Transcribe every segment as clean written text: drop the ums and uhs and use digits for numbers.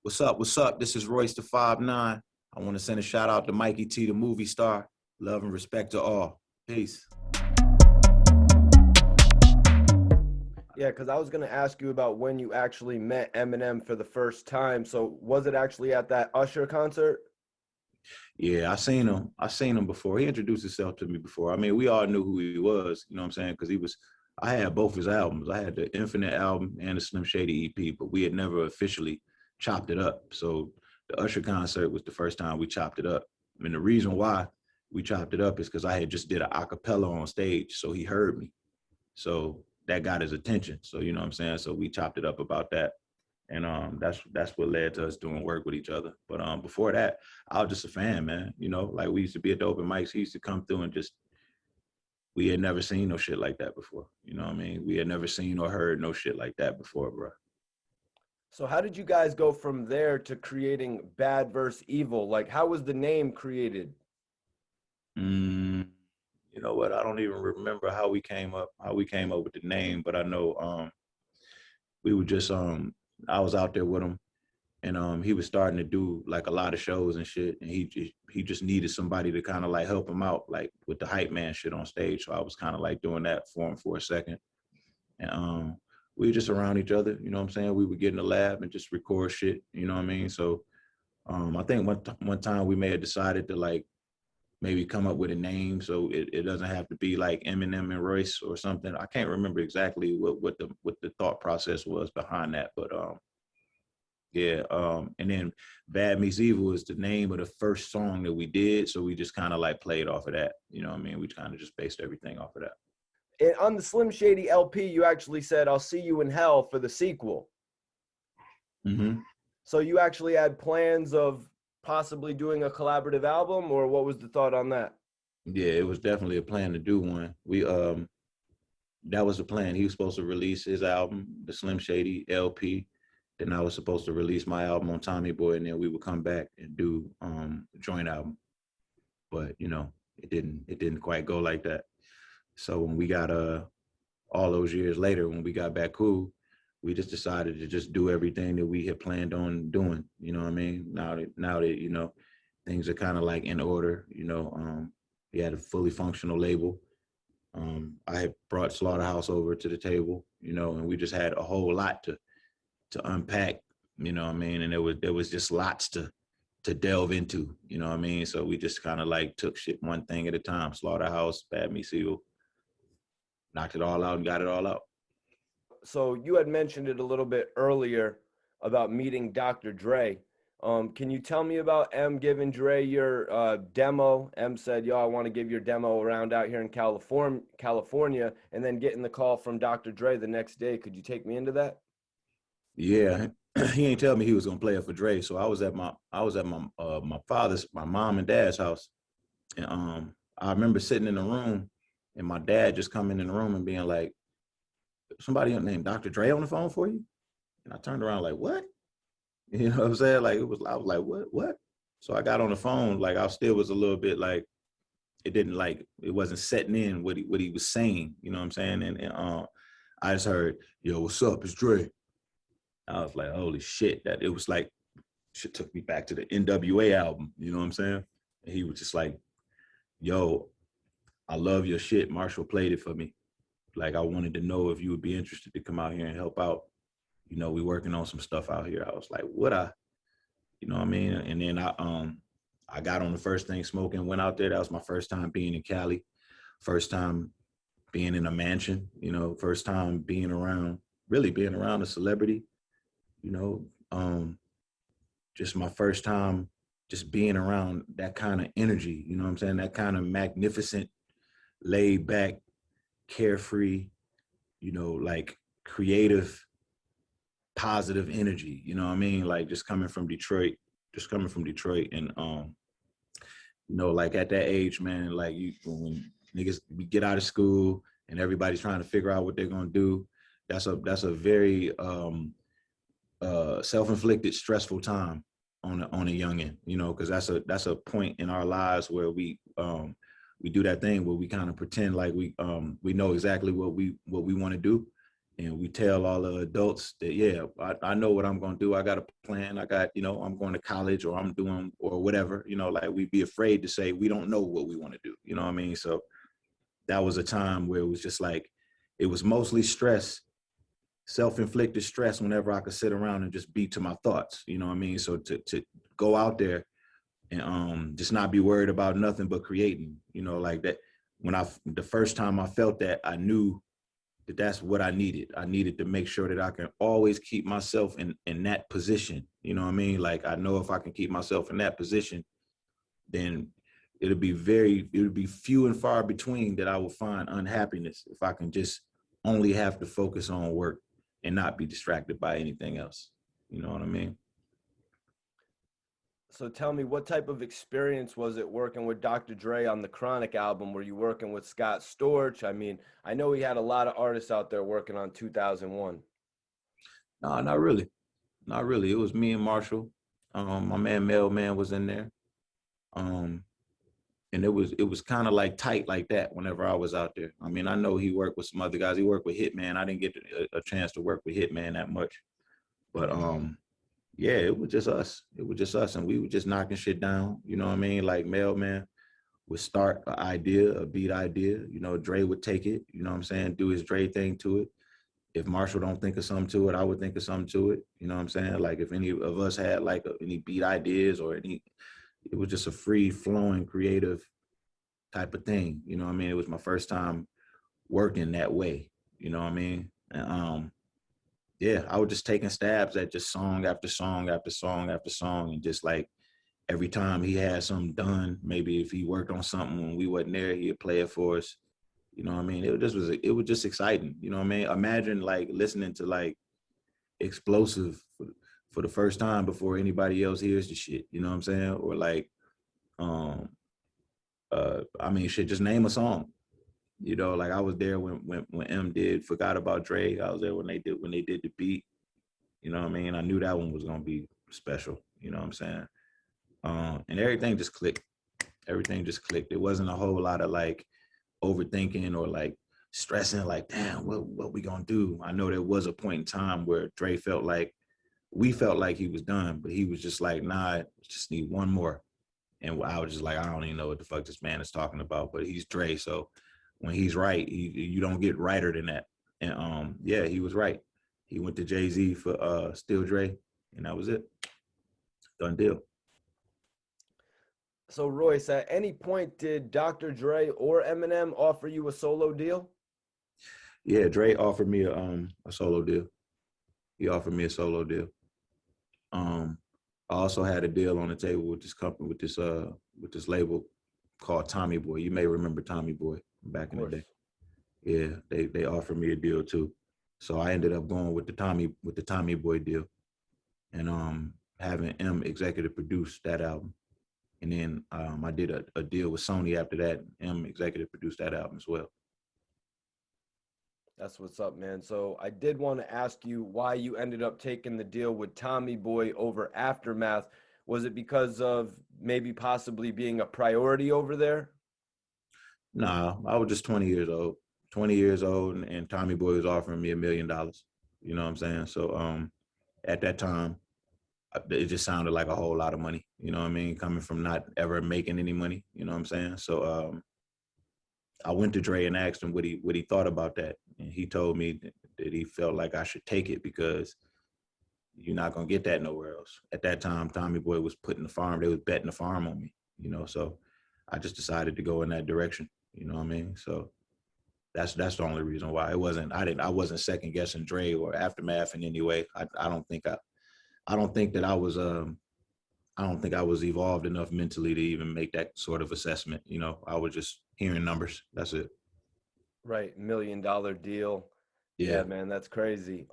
What's up? What's up? This is Royce the 5'9". I want to send a shout out to Mikey T, the movie star. Love and respect to all. Peace. Yeah, because I was going to ask you about when you actually met Eminem for the first time. So was it actually at that Usher concert? Yeah, I seen him before. He introduced himself to me before. I mean, we all knew who he was, you know what I'm saying? Because I had both his albums. I had the Infinite album and the Slim Shady EP, but we had never officially chopped it up. So the Usher concert was the first time we chopped it up. I mean, the reason why we chopped it up is because I had just did an acapella on stage. So he heard me. So that got his attention. So, you know what I'm saying? So we chopped it up about that. And that's what led to us doing work with each other. But before that, I was just a fan, man. You know, like we used to be at the open mics. He used to come through and just, we had never seen no shit like that before. You know what I mean? We had never seen or heard no shit like that before, bro. So how did you guys go from there to creating Bad vs. Evil? Like, how was the name created? Mm, you know what? I don't even remember how we came up with the name, but I know we were just I was out there with him, and he was starting to do like a lot of shows and shit, and he just needed somebody to kind of like help him out, like with the hype man shit on stage. So I was kind of like doing that for him for a second, and we were just around each other. You know what I'm saying? We would get in the lab and just record shit. You know what I mean? So I think one time we may have decided to like maybe come up with a name so it doesn't have to be like Eminem and Royce or something. I can't remember exactly what the thought process was behind that, but yeah, and then Bad Meets Evil is the name of the first song that we did, so we just kind of like played off of that. You know what I mean? We kind of just based everything off of that. And on the Slim Shady LP, you actually said, "I'll see you in hell" for the sequel. Mm-hmm. So you actually had plans of possibly doing a collaborative album, or what was the thought on that? Yeah, it was definitely a plan to do one. We that was the plan. He was supposed to release his album, the Slim Shady LP. Then I was supposed to release my album on Tommy Boy, and then we would come back and do a joint album. But you know, it didn't quite go like that. So when we got all those years later, when we got back cool, we just decided to just do everything that we had planned on doing. You know what I mean? Now that you know things are kind of like in order. You know, we had a fully functional label. I had brought Slaughterhouse over to the table. You know, and we just had a whole lot to unpack. You know what I mean? And there was just lots to delve into. You know what I mean? So we just kind of like took shit one thing at a time. Slaughterhouse, Bad Me Seal, knocked it all out and got it all out. So you had mentioned it a little bit earlier about meeting Dr. Dre. Can you tell me about M giving Dre your demo? M said, "Yo, I want to give your demo around out here in California," and then getting the call from Dr. Dre the next day. Could you take me into that? Yeah, he ain't tell me he was gonna play it for Dre. So I was at my father's, my mom and dad's house, and I remember sitting in the room, and my dad just coming in the room and being like, "Somebody named Dr. Dre on the phone for you?" And I turned around like, "What?" You know what I'm saying? Like I was like, "What?" So I got on the phone, like I still was a little bit like it wasn't setting in what he was saying. You know what I'm saying? And I just heard, "Yo, what's up? It's Dre." I was like, "Holy shit!" That it was like shit took me back to the NWA album. You know what I'm saying? And he was just like, "Yo, I love your shit. Marshall played it for me. Like I wanted to know if you would be interested to come out here and help out. You know, we working on some stuff out here." I was like, "Would I?" You know what I mean? And then I got on the first thing smoking, went out there. That was my first time being in Cali, first time being in a mansion, you know, first time really being around a celebrity, you know, just my first time just being around that kind of energy, you know what I'm saying? That kind of magnificent, laid back, carefree, you know, like creative, positive energy, you know what I mean? Like just coming from Detroit, and you know, like at that age, man, like when niggas we get out of school and everybody's trying to figure out what they're gonna do, that's a very self-inflicted stressful time on a youngin, you know, because that's a point in our lives where we do that thing where we kind of pretend like we know exactly what we want to do, and we tell all the adults that, yeah, I know what I'm going to do. I got a plan. I got, I'm going to college, or I'm doing, or whatever, like we'd be afraid to say we don't know what we want to do. You know what I mean? So that was a time where it was just like, it was mostly stress, self-inflicted stress, whenever I could sit around and just be to my thoughts. You know what I mean? So to go out there and just not be worried about nothing but creating, like that. The first time I felt that, I knew that that's what I needed. I needed to make sure that I can always keep myself in that position. You know what I mean? Like, I know if I can keep myself in that position, then it'll be few and far between that I will find unhappiness if I can just only have to focus on work and not be distracted by anything else. You know what I mean? So tell me, what type of experience was it working with Dr. Dre on the Chronic album? Were you working with Scott Storch? I mean, I know he had a lot of artists out there working on 2001. No, not really. Not really. It was me and Marshall. My man Mailman was in there. And it was kind of like tight like that whenever I was out there. I mean, I know he worked with some other guys. He worked with Hitman. I didn't get a chance to work with Hitman that much. But yeah, it was just us. It was just us, and we were just knocking shit down. You know what I mean? Like, Mailman would start an idea, a beat idea. Dre would take it. You know what I'm saying? Do his Dre thing to it. If Marshall don't think of something to it, I would think of something to it. You know what I'm saying? Like, if any of us had like any beat ideas or any, it was just a free flowing creative type of thing. You know what I mean? It was my first time working that way. You know what I mean? And yeah, I was just taking stabs at just song after song after song after song, and just like every time he had something done, maybe if he worked on something when we wasn't there, he'd play it for us. You know what I mean? It was just exciting. You know what I mean? Imagine like listening to like Explosive for the first time before anybody else hears the shit. You know what I'm saying? Or like, um, I mean, shit, just name a song. Like, I was there when M did Forgot About Dre. I was there when they did the beat. You know what I mean? I knew that one was gonna be special. You know what I'm saying? And everything just clicked. Everything just clicked. It wasn't a whole lot of like overthinking or like stressing, like, damn, what we gonna do? I know there was a point in time where Dre felt like, we felt like he was done, but he was just like, nah, just need one more. And I was just like, I don't even know what the fuck this man is talking about, but he's Dre. So when he's right, you don't get righter than that. And yeah, he was right. He went to Jay-Z for Still Dre, and that was it. Done deal. So Royce, at any point did Dr. Dre or Eminem offer you a solo deal? Yeah, Dre offered me a solo deal. He offered me a solo deal. I also had a deal on the table with this company, with this label called Tommy Boy. You may remember Tommy Boy back in the day. Yeah, they offered me a deal too. So I ended up going with the Tommy Boy deal, and having M executive produce that album. And then I did a deal with Sony after that. M executive produced that album as well. That's what's up, man. So I did want to ask you why you ended up taking the deal with Tommy Boy over Aftermath. Was it because of maybe possibly being a priority over there? Nah, I was just 20 years old. 20 years old, and Tommy Boy was offering me $1 million. You know what I'm saying? So at that time, it just sounded like a whole lot of money. You know what I mean? Coming from not ever making any money. You know what I'm saying? So I went to Dre and asked him what he thought about that, and he told me that he felt like I should take it because you're not gonna get that nowhere else. At that time, Tommy Boy was putting the farm. They was betting the farm on me. So I just decided to go in that direction. You know what I mean? So that's the only reason why. I wasn't second guessing Dre or Aftermath in any way. I don't think that I don't think I was evolved enough mentally to even make that sort of assessment. I was just hearing numbers. That's it. Right, $1 million deal. Yeah. Yeah, man, that's crazy.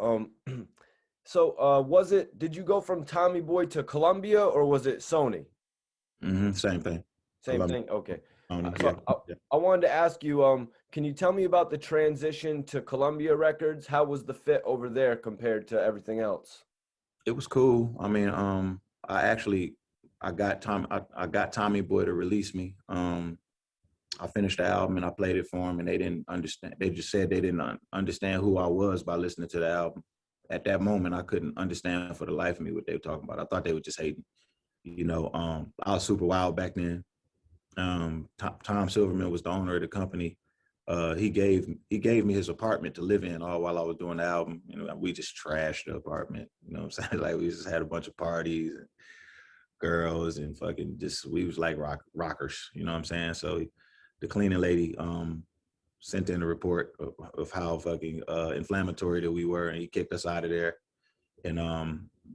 So did you go from Tommy Boy to Columbia or was it Sony? Same thing. Same Columbia. thing. Okay. Yeah. I wanted to ask you, can you tell me about the transition to Columbia Records? How was the fit over there compared to everything else? It was cool. I mean, I got Tommy Boy to release me. I finished the album and I played it for them, and they didn't understand. They just said they didn't understand who I was by listening to the album. At that moment, I couldn't understand for the life of me what they were talking about. I thought they were just hating. I was super wild back then. Tom Silverman was the owner of the company. He gave me his apartment to live in all while I was doing the album. We just trashed the apartment. You know what I'm saying? Like, we just had a bunch of parties and girls and fucking we was like rockers. You know what I'm saying? So the cleaning lady sent in a report of how fucking inflammatory that we were, and he kicked us out of there. And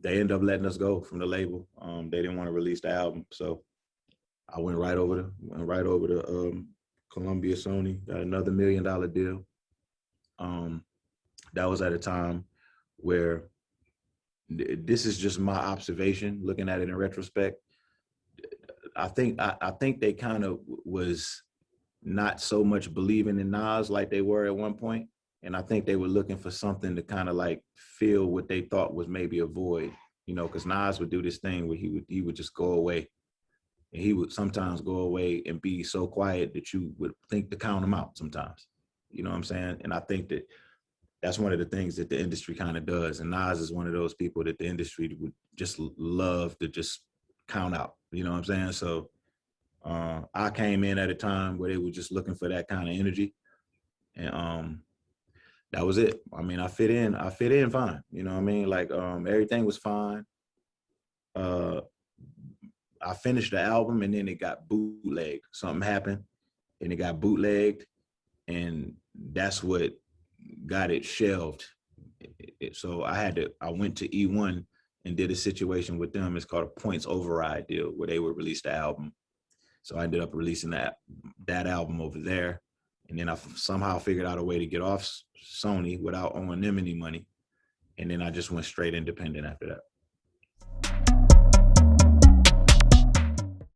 they ended up letting us go from the label. They didn't want to release the album, so I went right over to Columbia, Sony, got another $1 million deal. That was at a time where this is just my observation, looking at it in retrospect. I think they kind of was not so much believing in Nas like they were at one point. And I think they were looking for something to kind of like fill what they thought was maybe a void, because Nas would do this thing where he would just go away. And he would sometimes go away and be so quiet that you would think to count him out sometimes. You know what I'm saying? And I think that's one of the things that the industry kind of does. And Nas is one of those people that the industry would just love to just count out. You know what I'm saying? So I came in at a time where they were just looking for that kind of energy. And that was it. I mean, I fit in fine. You know what I mean? Like, everything was fine. I finished the album and then it got bootlegged. Something happened and it got bootlegged, and that's what got it shelved. So I went to E1 and did a situation with them. It's called a points override deal, where they would release the album. So I ended up releasing that album over there. And then I somehow figured out a way to get off Sony without owing them any money. And then I just went straight independent after that.